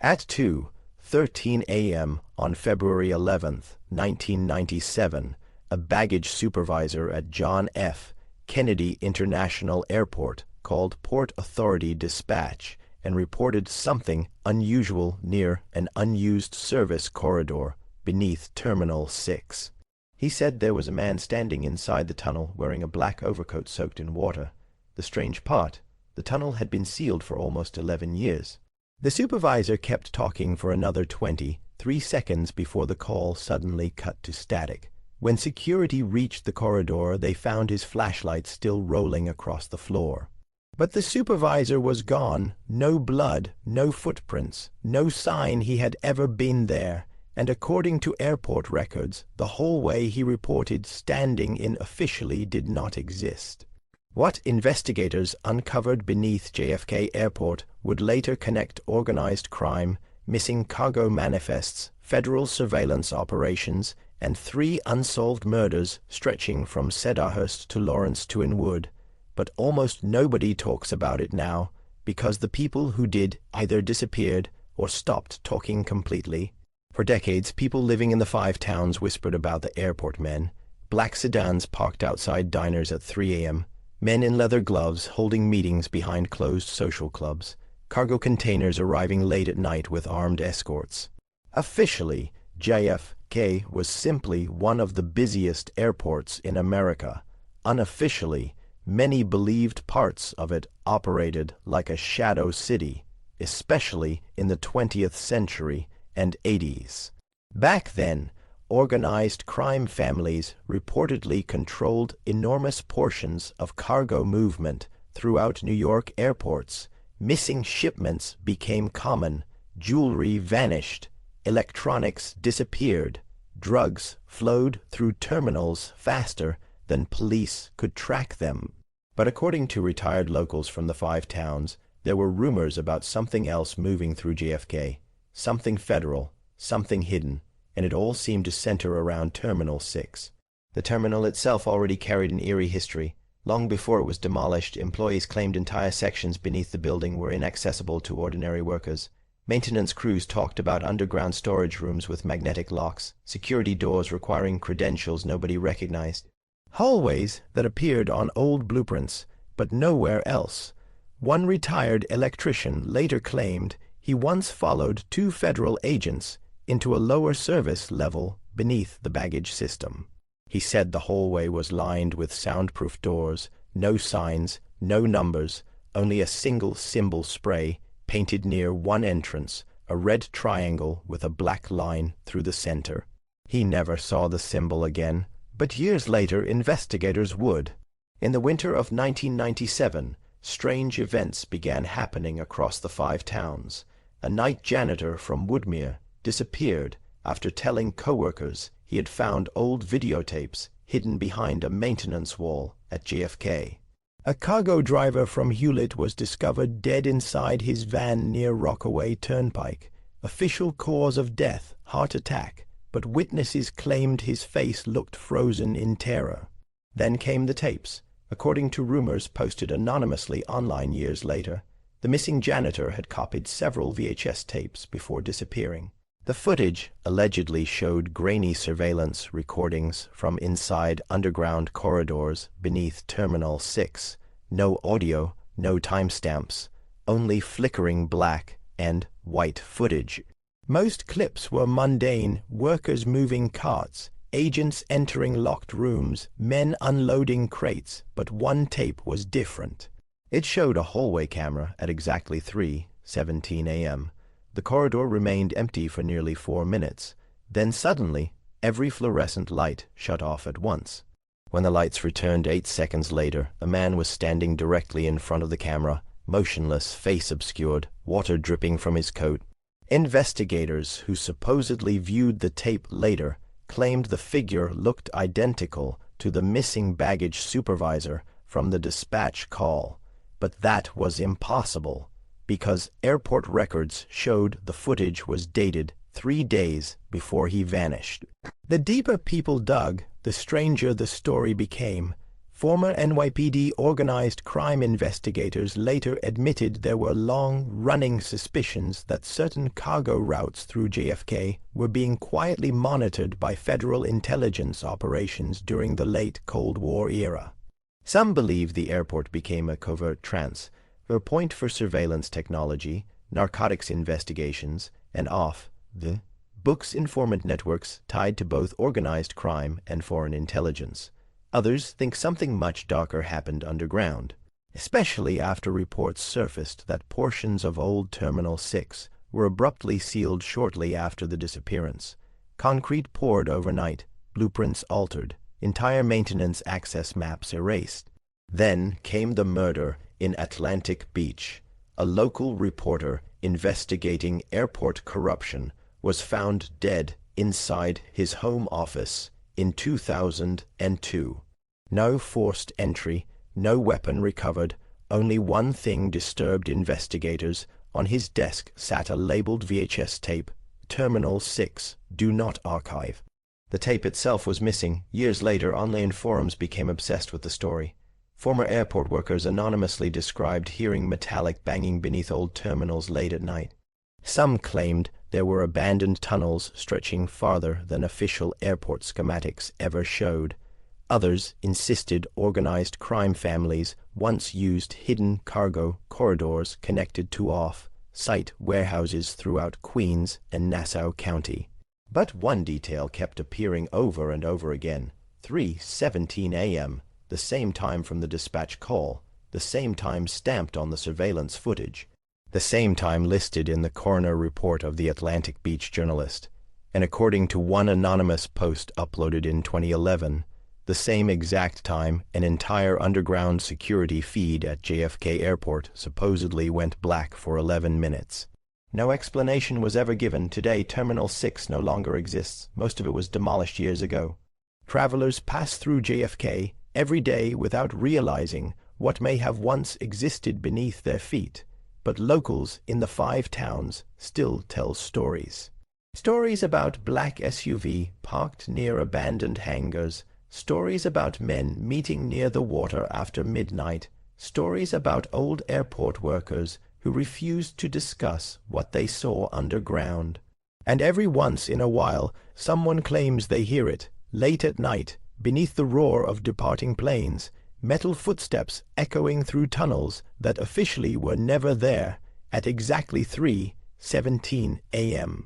At 2:13 a.m. on February 11, 1997, a baggage supervisor at John F. Kennedy International Airport called Port Authority Dispatch and reported something unusual near an unused service corridor beneath Terminal 6. He said there was a man standing inside the tunnel wearing a black overcoat soaked in water. The strange part, the tunnel had been sealed for almost 11 years. The supervisor kept talking for another 23 seconds before the call suddenly cut to static. When security reached the corridor, they found his flashlight still rolling across the floor. But the supervisor was gone. No blood, no footprints, no sign he had ever been there. And according to airport records, the hallway he reported standing in officially did not exist. What investigators uncovered beneath JFK Airport would later connect organized crime, missing cargo manifests, federal surveillance operations, and 3 unsolved murders stretching from Cedarhurst to Lawrence to Inwood. But almost nobody talks about it now, because the people who did either disappeared or stopped talking completely. For decades, people living in the 5 towns whispered about the airport men. Black sedans parked outside diners at 3 a.m., men in leather gloves holding meetings behind closed social clubs, cargo containers arriving late at night with armed escorts. Officially, JFK was simply one of the busiest airports in America. Unofficially, many believed parts of it operated like a shadow city, especially in the 20th century and 80s. Back then, organized crime families reportedly controlled enormous portions of cargo movement throughout New York airports. Missing shipments became common, jewelry vanished, electronics disappeared, drugs flowed through terminals faster than police could track them. But according to retired locals from the 5 towns, there were rumors about something else moving through JFK, something federal, something hidden, and it all seemed to center around Terminal 6. The terminal itself already carried an eerie history. Long before it was demolished, employees claimed entire sections beneath the building were inaccessible to ordinary workers. Maintenance crews talked about underground storage rooms with magnetic locks, security doors requiring credentials nobody recognized, hallways that appeared on old blueprints, but nowhere else. One retired electrician later claimed he once followed 2 federal agents into a lower service level beneath the baggage system. He said the hallway was lined with soundproof doors, no signs, no numbers, only a single symbol spray painted near one entrance, a red triangle with a black line through the center. He never saw the symbol again, but years later investigators would. In the winter of 1997, strange events began happening across the 5 towns. A night janitor from Woodmere disappeared after telling coworkers he had found old videotapes hidden behind a maintenance wall at JFK. A cargo driver from Hewlett was discovered dead inside his van near Rockaway Turnpike. Official cause of death, heart attack, but witnesses claimed his face looked frozen in terror. Then came the tapes. According to rumors posted anonymously online years later, the missing janitor had copied several VHS tapes before disappearing. The footage allegedly showed grainy surveillance recordings from inside underground corridors beneath Terminal 6. No audio, no timestamps, only flickering black and white footage. Most clips were mundane: workers moving carts, agents entering locked rooms, men unloading crates, but one tape was different. It showed a hallway camera at exactly 3:17 a.m. The corridor remained empty for nearly 4 minutes. Then suddenly, every fluorescent light shut off at once. When the lights returned 8 seconds later, a man was standing directly in front of the camera, motionless, face obscured, water dripping from his coat. Investigators who supposedly viewed the tape later claimed the figure looked identical to the missing baggage supervisor from the dispatch call. But that was impossible, because airport records showed the footage was dated 3 days before he vanished. The deeper people dug, the stranger the story became. Former NYPD organized crime investigators later admitted there were long-running suspicions that certain cargo routes through JFK were being quietly monitored by federal intelligence operations during the late Cold War era. Some believe the airport became a covert transfer point for surveillance technology, narcotics investigations, and off-the-books informant networks tied to both organized crime and foreign intelligence. Others think something much darker happened underground, especially after reports surfaced that portions of old Terminal 6 were abruptly sealed shortly after the disappearance. Concrete poured overnight, blueprints altered, entire maintenance access maps erased. Then came the murder in Atlantic Beach. A local reporter investigating airport corruption was found dead inside his home office in 2002. No forced entry, no weapon recovered, only one thing disturbed investigators. On his desk sat a labeled VHS tape, Terminal 6, Do Not Archive. The tape itself was missing. Years later, online forums became obsessed with the story. Former airport workers anonymously described hearing metallic banging beneath old terminals late at night. Some claimed there were abandoned tunnels stretching farther than official airport schematics ever showed. Others insisted organized crime families once used hidden cargo corridors connected to off-site warehouses throughout Queens and Nassau County. But one detail kept appearing over and over again. 3:17 a.m., the same time from the dispatch call, the same time stamped on the surveillance footage, the same time listed in the coroner report of the Atlantic Beach journalist, and according to one anonymous post uploaded in 2011, the same exact time an entire underground security feed at JFK Airport supposedly went black for 11 minutes. No explanation was ever given. Today, Terminal 6 no longer exists. Most of it was demolished years ago. Travelers pass through JFK every day without realizing what may have once existed beneath their feet. But locals in the 5 towns still tell stories. Stories about black SUV parked near abandoned hangars. Stories about men meeting near the water after midnight. Stories about old airport workers who refused to discuss what they saw underground. And every once in a while, someone claims they hear it, late at night, beneath the roar of departing planes, metal footsteps echoing through tunnels that officially were never there at exactly 3:17 a.m.